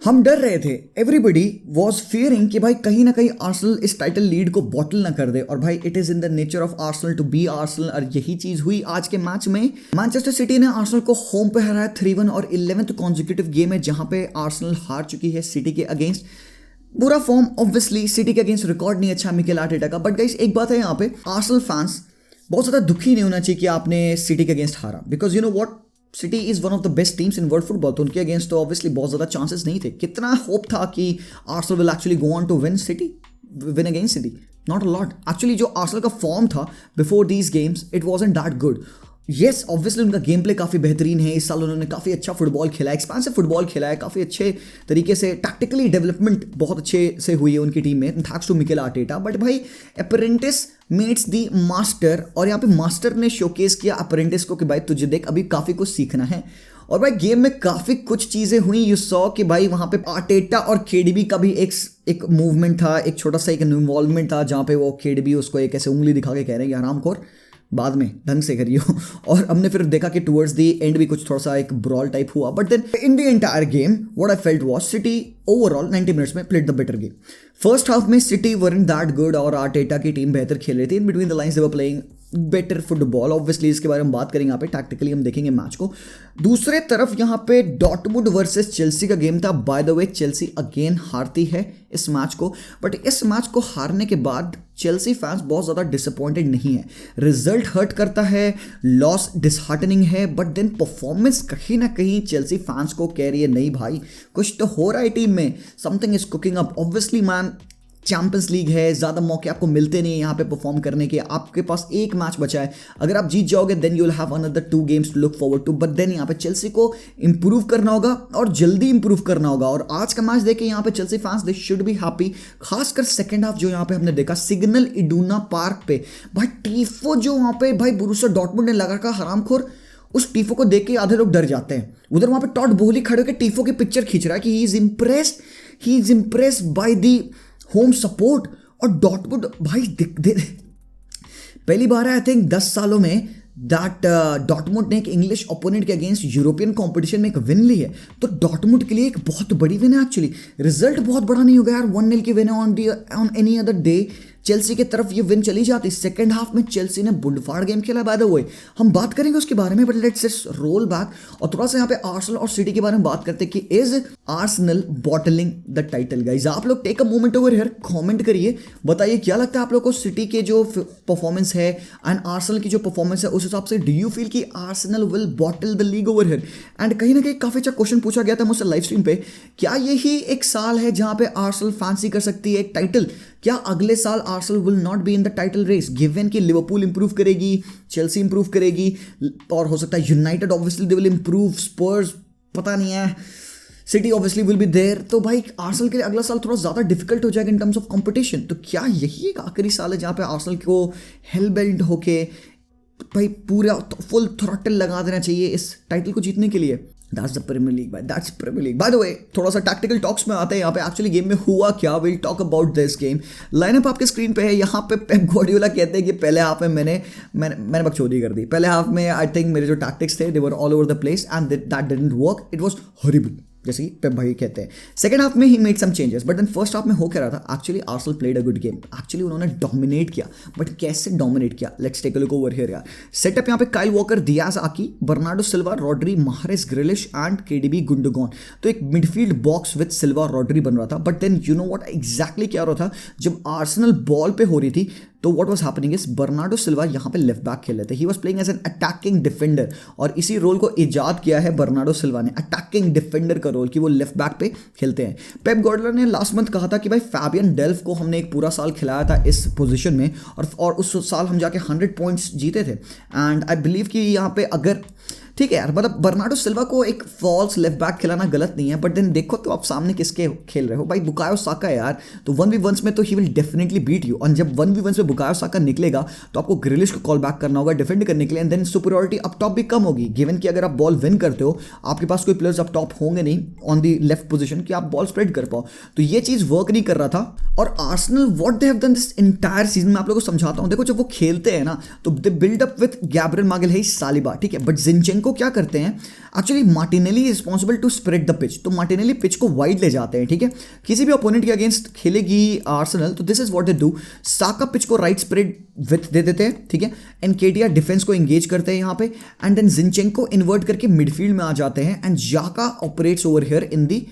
हम डर रहे थे, एवरीबडी वॉज फियरिंग कि भाई कहीं ना कहीं आर्सेनल इस टाइटल लीड को बॉटल ना कर दे, और भाई it is in the nature of Arsenal to be Arsenal, और यही चीज हुई आज के मैच में। मैनचेस्टर सिटी ने आर्सेनल को होम पे हराया 3-1 और 11th कॉन्जिक्यूटिव गेम है जहां पे आर्सेनल हार चुकी है सिटी के अगेंस्ट। बुरा फॉर्म ऑब्वियसली सिटी के अगेंस्ट, रिकॉर्ड नहीं अच्छा मिकेल आर्टेटा का, बट गाइस एक बात है यहाँ पे, आर्सेनल फैंस बहुत ज्यादा दुखी नहीं होना चाहिए कि आपने सिटी के अगेंस्ट हारा, because you know what, city is one of the best teams in world football, तो उनके अगेंस्ट तो ऑब्वियसली बहुत ज़्यादा चांसेस नहीं थे। कितना होप था कि Arsenal will actually go on to win against City, not a lot. Actually जो आर्सेनल का फॉर्म था before these games, it wasn't that good. Yes obviously उनका गेम प्ले काफ़ी बेहतरीन है, इस साल उन्होंने काफ़ी अच्छा फुटबॉल खेला है, एक्सपेंसिव फुटबॉल खेला है, काफ़ी अच्छे तरीके से टैक्टिकली डेवलपमेंट बहुत अच्छे से हुई है उनकी टीम में, thanks to Mikel Arteta. But भाई अप्रेंटिस मेट्स दी मास्टर, और यहाँ पे मास्टर ने शोकेस किया अप्रेंटिस को कि भाई तुझे देख अभी काफ़ी कुछ सीखना है। और भाई गेम में काफ़ी कुछ चीज़ें हुई, यू सॉ कि भाई वहाँ पे आर्टेटा और केडीबी का भी एक मूवमेंट था, एक छोटा सा एक इन्वॉल्वमेंट था जहाँ पे वो केडीबी उसको एक ऐसे उंगली दिखा के कह रहे हैं कि हरामखोर बाद में ढंग से करियो। और हमने फिर देखा कि टुवर्ड्स द एंड भी कुछ थोड़ा सा एक ब्रॉल टाइप हुआ, but then in the entire game what I felt was City overall 90 minutes में played the better game. First half में सिटी वरंट दैट गुड और आर्टेटा की टीम बेहतर खेल रही थी, in between the lines they were playing better football. Obviously इसके बारे में बात करेंगे यहाँ पे, टैक्टिकली हम देखेंगे मैच को। दूसरे तरफ यहाँ पे डॉर्टमुंड वर्सेस चेल्सी का गेम था। By the way Chelsea again हारती है इस मैच को, बट इस मैच को हारने के बाद चेल्सी फैंस बहुत ज़्यादा डिसअपॉइंटेड नहीं है। रिजल्ट हर्ट करता है, लॉस डिसहार्टनिंग है, बट देन परफॉर्मेंस कहीं ना कहीं चेल्सी फैंस को कह रही है नहीं भाई कुछ तो हो रहा है टीम में, something is cooking up. Obviously man champions league है, ज़्यादा मौके आपको मिलते नहीं है यहाँ पे परफॉर्म करने के, आपके पास एक मैच बचा है, अगर आप जीत जाओगे then you will have another 2 games to look forward to, but then यहाँ पे चेल्सी को इंप्रूव करना होगा और जल्दी इंप्रूव करना होगा। और आज का मैच देखे यहाँ पे Chelsea fans they should be happy, खासकर सेकंड हाफ जो यहाँ पे हमने देखा सिग्नल इडूना पार्क पे, भाई टीफो जो वहाँ पे भाई बोरुसिया डॉर्टमुंड ने लगा का हरामखोर, उस टीफो को देख के आधे लोग डर जाते हैं। उधर वहाँ पे टॉड बोहली खड़े होकर टीफो की पिक्चर खींच रहा है कि he is impressed by the home support. और डॉर्टमुंड भाई पहली बार है आई थिंक 10 सालों में दैट डॉर्टमुंड ने एक इंग्लिश ओपोनेंट के अगेंस्ट यूरोपियन कंपटीशन में एक विन ली है, तो डॉर्टमुंड के लिए एक बहुत बड़ी विन है। एक्चुअली रिजल्ट बहुत बड़ा नहीं होगा यार, 1-0 की विन है on any other day Chelsea की तरफ ये विन चली जाती। सेकंड हाफ में चेल्सी ने बुंडफाड़ गेम खेला बाय द वे, हम बात करेंगे उसके बारे में, but let's just roll back और थोड़ा सा यहाँ पे आर्सेनल और सिटी के बारे में बात करते हैं कि is Arsenal bottling the title. Guys आप लोग take a moment over here, comment करिए, बताइए क्या लगता है आप लोग को सिटी के जो परफॉर्मेंस है एंड आर्सेनल की जो परफॉर्मेंस है, उस हिसाब से डू यू फील कि Arsenal will bottle the league over here. And कहीं ना कहीं काफी अच्छा क्वेश्चन पूछा गया था मुझसे लाइव स्ट्रीम पे, क्या यही एक साल है जहां पे आर्सेनल फैंसी कर सकती है एक टाइटल? क्या अगले साल Arsenal will not be in the title race, given कि लिवरपूल इंप्रूव करेगी, चेल्सी इंप्रूव करेगी, और हो सकता है United obviously they will improve, Spurs पता नहीं है, City obviously will be there. तो भाई आर्सेनल के लिए अगला साल थोड़ा ज़्यादा डिफिकल्ट हो जाएगा इन टर्म्स ऑफ कंपटीशन। तो क्या यही एक आखिरी साल है जहाँ पे आर्सेनल को हेल बेल्ट होके भाई पूरा फुल थ्रॉटल लगा देना चाहिए इस टाइटल को जीतने के लिए? That's the Premier League, भाई, that's Premier League. By the way, थोड़ा सा टैक्टिकल टॉक्स में आते हैं यहाँ पे, एक्चुअली गेम में हुआ क्या, will talk about this game. Lineup आपके स्क्रीन पे है, यहाँ पे पेप गार्डियोला कहते हैं कि पहले हाफ में मैंने बकचोदी कर दी। पहले हाफ में आई थिंक मेरे जो टैक्टिक्स थे they were all over the place and that didn't work, it was horrible, जैसे कि पेप भाई कहते हैं। सेकंड हाफ में ही made some changes, but then first half में हो क्या रहा था, actually Arsenal played a good game, actually उन्होंने डोमिनेट किया, बट कैसे डोमिनेट किया, let's take a look over here यार। सेटअप यहाँ पे Kyle Walker, Dias Ake, Bernardo Silva, Rodri, माहरेस, Grealish and KDB Gundogan, तो एक midfield box with Silva Rodri बन रहा था। But then you know what exactly क्या हो रहा था, जब आर्सेनल बॉल पे हो रही थी तो what was happening is Bernardo Silva यहाँ पे लेफ्ट बैक खेल रहे थे, he was playing as an attacking defender, और इसी रोल को इजाद किया है बर्नार्डो सिल्वा ने, अटैकिंग डिफेंडर का रोल, कि वो लेफ्ट बैक पे खेलते हैं। पेप गार्डियोला ने लास्ट मंथ कहा था कि भाई फैबियन डेल्फ को हमने एक पूरा साल खिलाया था इस पोजीशन में, और उस साल हम जाके 100 पॉइंट्स जीते थे। एंड आई बिलीव कि यहाँ पे अगर ठीक है यार, मतलब बर्नार्डो सिल्वा को एक फॉल्स लेफ्ट बैक खिलाना गलत नहीं है, बट देन देखो तो आप सामने किसके खेल रहे हो, भाई बुकायो साका है यार, तो 1v1 में तो he will definitely beat you, और जब 1v1 में बुकायो साका निकलेगा तो आपको ग्रिलिश को कॉल बैक करना होगा डिफेंड करने के लिए, and then superiority up top भी कम होगी, गिवन कि अगर आप बॉल विन करते हो आपके पास कोई प्लेयर्स अप टॉप होंगे नहीं ऑन दी लेफ्ट पोजीशन कि आप बॉल स्प्रेड कर पाओ, तो ये चीज़ वर्क नहीं कर रहा था। और Arsenal what they have done this entire season, मैं आप लोगों को समझाता हूँ, देखो जब वो खेलते हैं ना तो they build up with Gabriel Magalhaes, Saliba, ठीक है, बट जिनचेंको जिंचेंको क्या करते हैं, actually Martinelli is responsible to spread the pitch, तो मार्टिनेली पिच को वाइड ले जाते हैं, ठीक है, किसी भी ओपोनेंट के अगेंस्ट खेलेगी आर्सेनल तो this is what they do, Saka pitch को राइट स्प्रेड विथ दे देते हैं, ठीक है, एनकेटिया डिफेंस को एंगेज करते हैं यहाँ पे, एंड देन जिंचेंको इन्वर्ट करके मिडफील्ड में आ जाते हैं, एंड जाका operates over here in the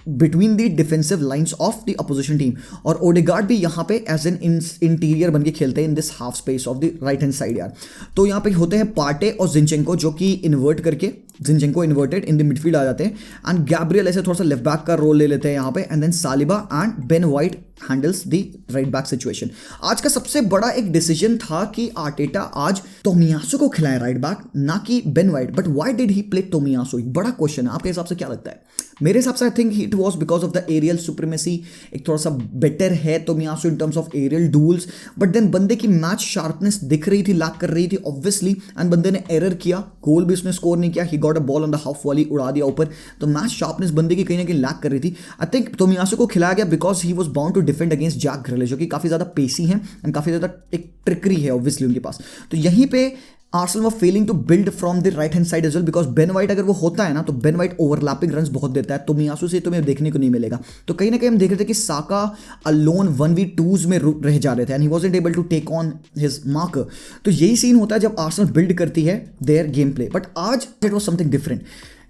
between the defensive lines of the opposition team, और ओडेगार्ड भी यहाँ पे एज एन इंटीरियर बन के खेलते हैं in this half space of the right hand side यार। तो यहाँ पे होते हैं पार्टे और जिंचेंको जो कि इन्वर्ट करके, जिंचेंको इन्वर्टेड इन द मिडफील्ड आ जाते हैं, एंड गैब्रियल ऐसे थोड़ा सा लेफ्ट बैक का रोल ले लेते हैं यहाँ पे, and then Saliba and Ben White handles the right back situation. आज का सबसे बड़ा एक डिसीजन था कि आर्टेटा आज टोमियासु को खिलाए राइट बैक, ना कि Ben White, but why did he play Tomiyasu, बड़ा क्वेश्चन है, आपके हिसाब से क्या लगता है? मेरे हिसाब से I think it was because of the aerial supremacy, एक थोड़ा सा बेटर है Tomiyasu in terms of aerial duels, but then बंदे की मैच शार्पनेस दिख रही थी, लैक कर रही थी ऑब्वियसली, एंड बंदे ने एरर किया, गोल भी उसने स्कोर नहीं किया, he got a ball on the half volley, उड़ा दिया ऊपर, तो मैच शार्पनेस बंदे की कहीं ना कहीं लैक कर रही थी। आई थिंक टोमियासु को खिलाया गया because he was bound to defend against Jack Grealish, जो कि काफी ज्यादा पेसी है एंड काफी ज्यादा एक ट्रिकरी है ऑब्वियसली उनके पास। तो यहीं पे Arsenal were failing to build from the right hand side as well, because Ben White अगर वो होता है ना तो बेन वाइट ओवरलैपिंग रन्स बहुत देता है, टोमियासु से तुम्हें देखने को नहीं मिलेगा। तो कहीं ना कहीं हम देख रहे थे कि साका अलोन 1v2s में रह जा रहे थे and he wasn't able to take on his marker. तो यही सीन होता है जब आर्सेनल बिल्ड करती है देयर गेम प्ले, बट आज it was something different.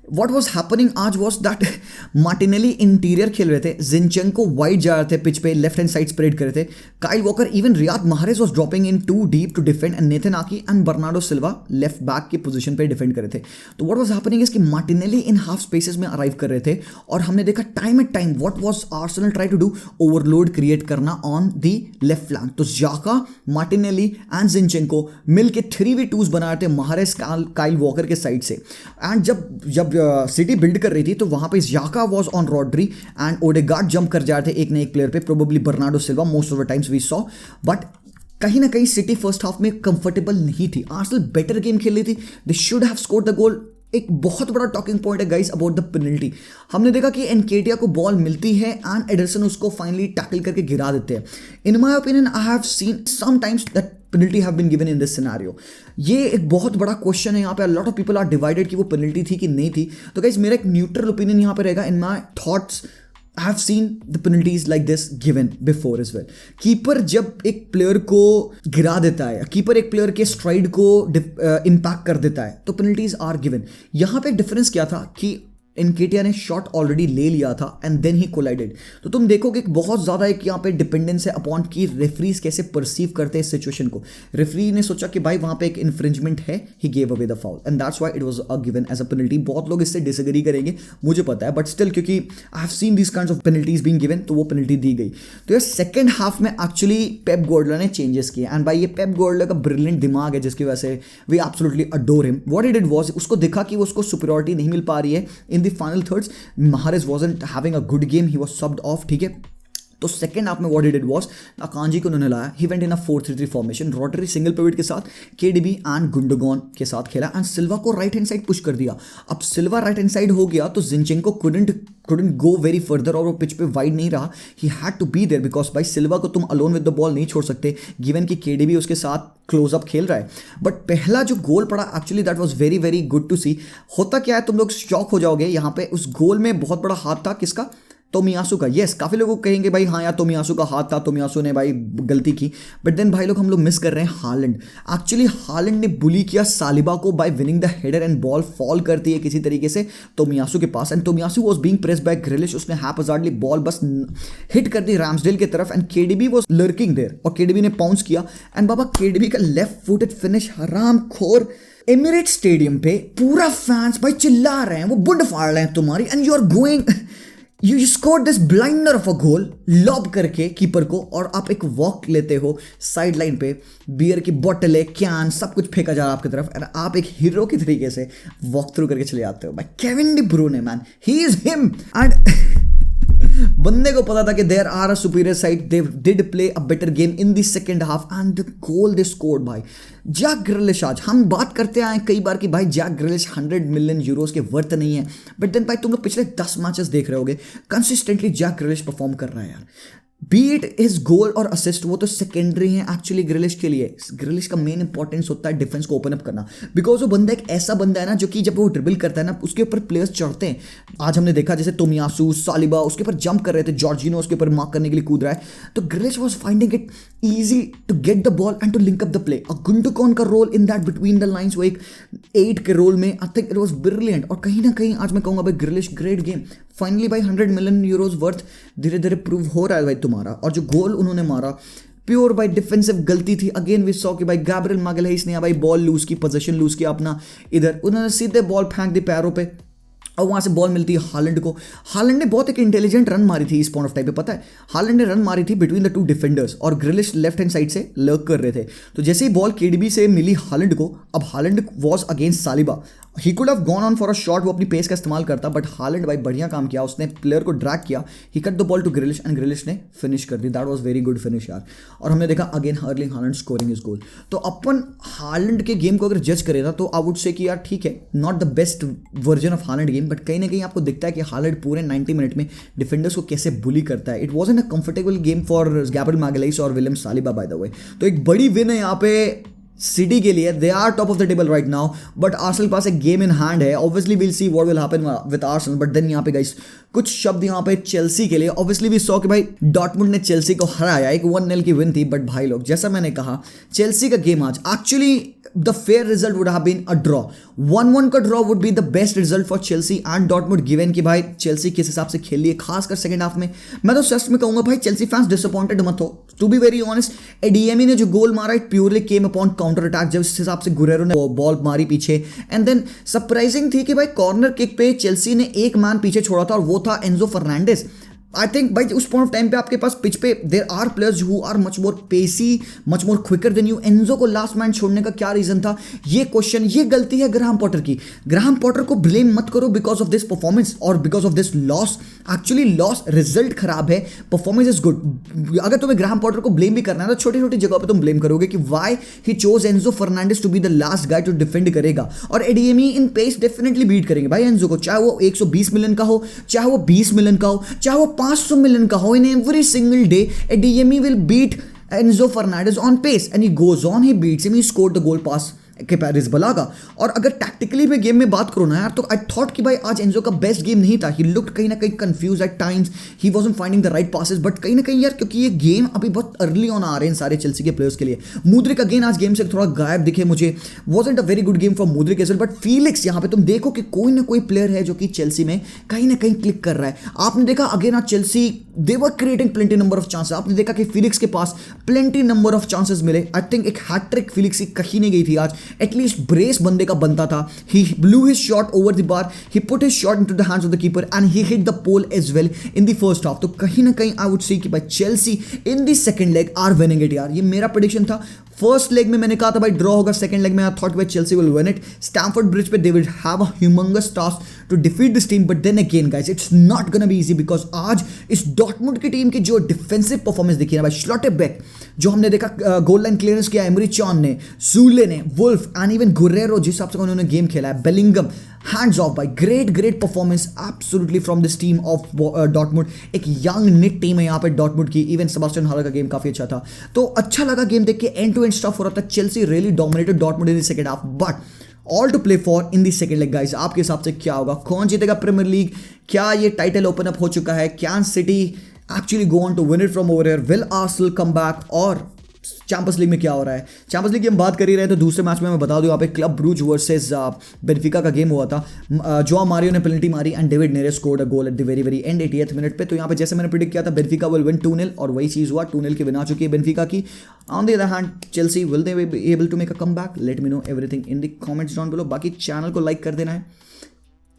What was happening आज was that मार्टिनेली इंटीरियर खेल रहे थे, जिंचेंको वाइड जा रहे थे पिच पे, लेफ्ट हैंड साइड स्प्रेड कर रहे थे, Kyle Walker even Riyad Mahrez was dropping in too deep to defend, and Nathan Ake and Bernardo Silva left back की पोजीशन पे डिफेंड कर रहे थे। तो व्हाट वाज हैपनिंग इज कि मार्टिनेली इन हाफ स्पेसेस में अराइव कर रहे थे, और हमने देखा time at time what was Arsenal try to do, overload create करना ऑन दी लेफ्ट फ्लैंक। तो जाका, मार्टिनेली एंड जिंचेंको मिलके 3v2s बना रहे थे माहरेज काइल वॉकर के साइड से, एंड जब सिटी बिल्ड कर रही थी तो वहां पे Xhaka was on Rodri and Odegaard jump कर जा रहे थे एक ना एक प्लेयर पे, probably Bernardo Silva most of the times we saw, but कहीं ना कहीं सिटी फर्स्ट हाफ में कंफर्टेबल नहीं थी, आर्सेनल बेटर गेम खेल रही थी, they should have scored the goal. एक बहुत बड़ा टॉकिंग पॉइंट है गाइस अबाउट द पेनल्टी। हमने देखा कि एनकेटिया को बॉल मिलती है एंड एडरसन उसको फाइनली टैकल करके गिरा देते हैं। In my opinion I have seen sometimes that penalty have been given in this scenario. ये एक बहुत बड़ा क्वेश्चन है यहाँ पे, lot of people are divided कि वो पेनल्टी थी कि नहीं थी। तो गाइस मेरा एक न्यूट्रल ओपिनियन यहाँ पे रहेगा। In my thoughts I have seen the penalties like this given before as well. Keeper जब एक प्लेयर को गिरा देता है, कीपर एक प्लेयर के स्ट्राइड को इम्पैक्ट कर देता है, तो पेनल्टीज आर गिवन। यहाँ पे एक डिफरेंस क्या था कि एनकेटिया ने शॉट ऑलरेडी ले लिया था एंड देन ही कोलाइडेड। तो तुम देखोगे कि बहुत ज़्यादा एक यहाँ पे डिपेंडेंस है अपॉन कि रेफरीज कैसे परसीव करते हैं इस सिचुएशन को। रेफरी ने सोचा कि भाई वहाँ पे एक इन्फ्रिंजमेंट है, he gave away the foul and that's why it was given as a penalty. बहुत लोग इससे डिसएग्री करेंगे, मुझे पता है, बट स्टिल क्योंकि आई have seen this kinds of penalties being given, तो वो पेनल्टी दी गई। तो ये सेकंड हाफ में एक्चुअली पेप गार्डियोला ने चेंजेस किए एंड भाई ये पेप गार्डियोला का ब्रिलियंट दिमाग है जिसकी वजह से we absolutely adore him. What he did was, उसको देखा कि उसको सुपीरियरिटी नहीं मिल पा रही है in the final thirds. Mahrez wasn't having a good game, he was subbed off, ठीक है। तो सेकंड हाफ में व्हाट ही डिड वाज, अकांजी को उन्होंने लाया, he went in a 4-3-3 formation, Rodri single pivot के साथ, केडीबी एंड गुंडोगन के साथ खेला एंड सिल्वा को राइट हैंड साइड पुश कर दिया। अब सिल्वा राइट हैंड साइड हो गया तो जिंचेंको couldn't गो वेरी फर्दर और वो पिच पे वाइड नहीं रहा, he had to be there because भाई सिल्वा को तुम अलोन विद द बॉल नहीं छोड़ सकते गिवन कि केडीबी उसके साथ क्लोजअप खेल रहा है। बट पहला जो गोल पड़ा actually that was very very good to see. होता क्या है, तुम लोग शॉक हो जाओगे, यहाँ पे उस गोल में बहुत बड़ा हाथ था, किसका? टोमियासु का। यस, काफ़ी लोग कहेंगे भाई हाँ यार टोमियासु का हाथ था, टोमियासु ने भाई गलती की, बट देन भाई हम लोग मिस कर रहे हैं हालैंड। एक्चुअली हालैंड ने बुली किया सालिबा को by winning the header and ball fall करती है किसी तरीके से टोमियासु के पास and Tomiyasu was being pressed by Grealish. उसने हैपहज़ार्डली बॉल बस हिट कर दी रैम्सडेल की तरफ and KDB was lurking there और केडीबी ने पाउंस किया एंड बाबा केडीबी का लेफ्ट फुटेड फिनिश, हराम खोर। एमिरेट्स स्टेडियम पे पूरा फैंस भाई चिल्ला रहे हैं, वो बुड फाड़ रहे हैं तुम्हारी and you are going, you score this blinder of a goal lob करके कीपर को, और आप एक वॉक लेते हो साइड लाइन पे, बियर की बोतलें, कैन सब कुछ फेंका जा रहा है आपकी तरफ एंड आप एक हीरो की तरीके से वॉक थ्रू करके चले जाते हो। भाई Kevin De Bruyne man, he is him and बंदे को पता था कि there are a superior side, they did play a better game in the second half and the goal they scored भाई जैक ग्रिलिश। आज हम बात करते आए कई बार कि भाई जैक ग्रिलिश 100 मिलियन यूरोस के वर्थ नहीं है, बट देन भाई तुम लोग पिछले 10 मैचेस देख रहे होगे कंसिस्टेंटली जैक ग्रिलिश परफॉर्म कर रहा है यार। बी इट इज गोल और असिस्ट, वो तो सेकेंडरी है एक्चुअली ग्रिलिश के लिए। ग्रिलिश का मेन इंपॉर्टेंस होता है डिफेंस को ओपन अप करना, बिकॉज वो बंदा एक ऐसा बंदा है ना जो कि जब वो ड्रिबल करता है ना उसके ऊपर प्लेयर्स चढ़ते हैं। आज हमने देखा जैसे तोमियासू, सालिबा उसके ऊपर जंप कर रहे थे, जॉर्जिनो उसके ऊपर मार्क करने के लिए कूद रहा है, तो Grealish was finding it easy to get the ball and to link up the play. और गुंडोगन का role in that between the lines, वो एक 8 के रोल में, I think it was brilliant. और कहीं ना कहीं आज मैं कहूँगा भाई ग्रिलिश ग्रेट गेम, फाइनली भाई 100 मिलियन यूरोज वर्थ धीरे धीरे प्रूव हो रहा है भाई तुम्हारा। और जो गोल उन्होंने मारा प्योर भाई डिफेंसिव गलती थी। अगेन वी सॉ कि भाई गैब्रियल मैगलहाइस ने भाई बॉल लूज की, पोजीशन लूज किया अपना, इधर उन्होंने सीधे बॉल फेंक दी पैरों पे और वहाँ से बॉल मिलती है हालैंड को। हालैंड ने बहुत एक इंटेलिजेंट रन मारी थी इस पॉइंट ऑफ टाइम पे, पता है हालैंड ने रन मारी थी बिटवीन द 2 डिफेंडर्स और ग्रिलिश लेफ्ट हैंड साइड से लर्क कर रहे थे। तो जैसे ही बॉल केडीबी से मिली हालैंड को, अब Holland was against Saliba, he could have gone on for a shot, वो अपनी पेस का इस्तेमाल करता, बट हालैंड भाई बढ़िया काम किया, उसने प्लेयर को ड्रैग किया, he cut the ball to Grealish and Grealish ने फिनिश कर दी। That was very good finish यार। और हमने देखा again Erling Haaland scoring his goal. तो अपन हालैंड के गेम को अगर जज करें ना तो आई वुड से कि यार ठीक है, not the best version of Holland game, but कहीं ना कहीं आपको दिखता है कि हालैंड पूरे 90 मिनट में डिफेंडर्स को कैसे बुली करता है। It wasn't a comfortable game for Gabriel Magalhaes और William Saliba by the way. तो एक बड़ी विन है यहाँ पे सिटी के लिए, they are top of the table right now, but Arsenal पास एक गेम इन हैंड है। Obviously will see what will happen with Arsenal, but then यहाँ पे गाइस कुछ शब्द यहाँ पे चेल्सी के लिए। ऑब्वियसली वी सॉ कि भाई डॉर्टमुंड ने चेल्सी को हराया, एक 1-0 की विन थी, बट भाई लोग जैसा मैंने कहा चेल्सी का गेम आज actually the fair result would have been a draw. 1-1 का draw would be the best result for Chelsea and Dortmund, given कि भाई चेल्सी किस हिसाब से खेल रही है खासकर सेकंड हाफ में। मैं तो सच में कहूंगा भाई चेल्सी फैंस डिसअपॉइंटेड मत हो, to be very honest. Adeyemi ने जो गोल मारा it purely came upon counter attack, जब इस हिसाब से गुरेरो ने बॉल मारी पीछे, एंड देन सरप्राइजिंग थी कि भाई कॉर्नर किक पे चेल्सी ने एक मैन पीछे छोड़ा था और वो था एंजो फर्नांडिस। आई थिंक भाई उस पॉइंट ऑफ टाइम पे आपके पास पिच पे there are players who are much more pacy, much more quicker than you. Enzo को लास्ट मैन छोड़ने का क्या रीजन था, ये क्वेश्चन, ये गलती है ग्राहम पॉटर की। ग्राहम पॉटर को ब्लेम मत करो बिकॉज ऑफ दिस परफॉर्मेंस और because of this loss. Actually loss, result खराब है, परफॉर्मेंस इज गुड। अगर तुम्हें ग्राहम पॉटर को ब्लेम भी करना है तो छोटी छोटी जगह पे तुम ब्लेम करोगे कि why he chose Enzo Fernandez to be the last guy to defend करेगा। और Adeyemi in pace definitely beat करेंगे भाई एंजो को, चाहे वो 120 मिलियन का हो, चाहे वो 20 मिलियन का हो, चाहे वो 500 मिलियन का हो। In every single day Adeyemi will beat Enzo Fernandez on pace and he goes on, he beats him, he scored the goal past Kepa Paris बलागा। और अगर टैक्टिकली मैं गेम में बात करूँ ना यार, तो आई थॉट कि भाई आज एंजो का बेस्ट गेम नहीं था। ही लुक्ड कहीं ना कहीं confuse at times, he wasn't finding the right passes, but कहीं ना कहीं यार क्योंकि ये गेम अभी बहुत अर्ली ऑन आ रहे हैं सारे चेल्सी के प्लेयर्स के लिए। मुद्रिक अगेन आज गेम से थोड़ा गायब दिखे मुझे, wasn't a very good game for Mudryk as well, but Felix यहाँ पे तुम देखो कि कोई ना कोई प्लेयर है जो कि चेल्सी में कहीं ना कहीं क्लिक कर रहा है। आपने देखा अगेन आज Chelsea they were creating plenty number of chances. आपने देखा कि फीलिक्स के पास प्लेंटी नंबर ऑफ चांसेस मिले। आई थिंक एक हैट्रिक फीलिक्स की कहीं नहीं गई थी आज, एटलीस्ट ब्रेस बंदे का बनता था। He blew his shot over the bar, he put his shot into the hands of the keeper and he hit the pole as well in the first half. तो कहीं ना कहीं आई वुड से कि भाई Chelsea in the second leg are winning it यार। ये मेरा prediction था। फर्स्ट लेग में मैंने कहा था भाई ड्रॉ होगा, सेकंड लेग में आई थॉट भाई Chelsea will win it. Stamford Bridge पे they will have a humongous task to defeat this team, but then again guys it's not gonna be easy because आज इस Dortmund की team की जो defensive performance देखी है भाई, श्लॉटेबेक जो हमने देखा गोल लाइन क्लियरेंस किया, एमरी चॉन ने, जूले ने, वुल्फ एंड इवन गुरेरो जिस हिसाब से उन्होंने गेम खेला है, बेलिंगम, हैंड्स ऑफ भाई, great performance absolutely from this team of Dortmund. एक यंग निट टीम है यहाँ पे डॉर्टमुंड की। इवन सेबास्टियन हालर का गेम काफी अच्छा था, तो अच्छा लगा गेम देख के। एंड टू एंड स्टफ हो रहा था। Chelsea really dominated Dortmund in the second half, but all to play for in the second leg guys. आपके हिसाब से क्या होगा, कौन जीतेगा प्रीमियर लीग? क्या ये टाइटल ओपन अप हो चुका है? Can City actually go on to win it from over here? Will Arsenal come back? और चैंपियंस लीग में क्या हो रहा है? चैंपियंस लीग की हम बात कर ही रहे हैं तो दूसरे मैच में मैं बता दूं यहाँ पे क्लब ब्रूज वर्सेस बेनफिका का गेम हुआ था। जोआ मारियो ने पेनल्टी मारी and David Neres scored a goal at the very end 88th minute पे। तो यहाँ पे जैसे मैंने प्रेडिक्ट किया था बेनफिका विल विन 2-0 और वही चीज़ हुआ, 2-0 की विन आ चुकी है बेनफिका की। On the other hand Chelsea will they be able to make a comeback? Let me know everything in the comments down below. बाकी चैनल को लाइक कर देना है,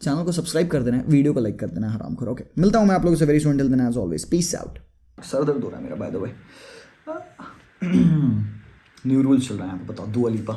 चैनल को सब्सक्राइब कर देना है, वीडियो को लाइक कर देना है, हराम करो। ओके, मिलता हूँ मैं आप लोगों से very soon, till then as always peace out. सर दर्द हो रहा है मेरा by the way. New rules चल रहा है यहाँ पे, बताओ दुआ लिपा।